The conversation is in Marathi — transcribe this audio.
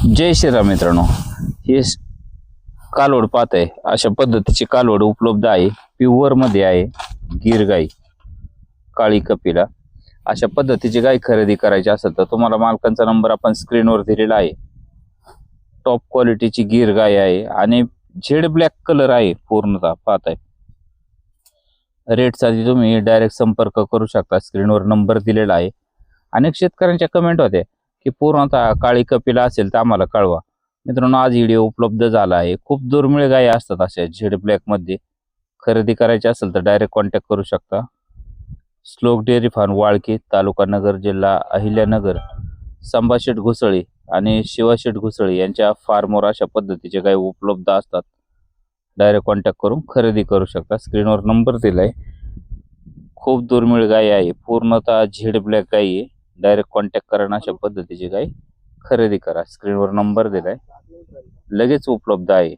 जय श्रीराम मित्रांनो, हे कालवड पाहत आहे अशा पद्धतीची कालवड उपलब्ध आहे. प्युअर मध्ये आहे. गीर गाई काळी कपिला अशा पद्धतीची गाय खरेदी करायची असेल तर तुम्हाला मालकांचा नंबर आपण स्क्रीनवर दिलेला आहे. टॉप क्वालिटीची गीर गाय आहे आणि झेड ब्लॅक कलर आहे. पूर्णतः पाहताय. रेटसाठी तुम्ही डायरेक्ट संपर्क करू शकता. स्क्रीनवर नंबर दिलेला आहे. अनेक शेतकऱ्यांच्या कमेंट होत्या की पूर्णतः काळी कपिला असेल तर आम्हाला कळवा. मित्रांनो, आज व्हिडिओ उपलब्ध झाला आहे. खूप दुर्मिळ गायी असतात अशा झेड ब्लॅक मध्ये. खरेदी करायची असेल तर डायरेक्ट कॉन्टॅक्ट करू शकता. श्लोक डेअरी फार्म वाळकी, तालुका नगर, जिल्हा अहिल्यानगर, संभाषेठ घुसळी आणि शिवाशेठ घुसळी यांच्या फार्मवर अशा पद्धतीचे गायी उपलब्ध असतात. डायरेक्ट कॉन्टॅक्ट करून खरेदी करू शकता. स्क्रीनवर नंबर दिलाय. खूप दुर्मिळ गाय आहे. पूर्णतः झेड ब्लॅक गाय आहे. डायरेक्ट कॉन्टॅक्ट करा. अशा पद्धतीची गाय खरेदी करा. स्क्रीनवर नंबर दिलाय. लगेच उपलब्ध आहे.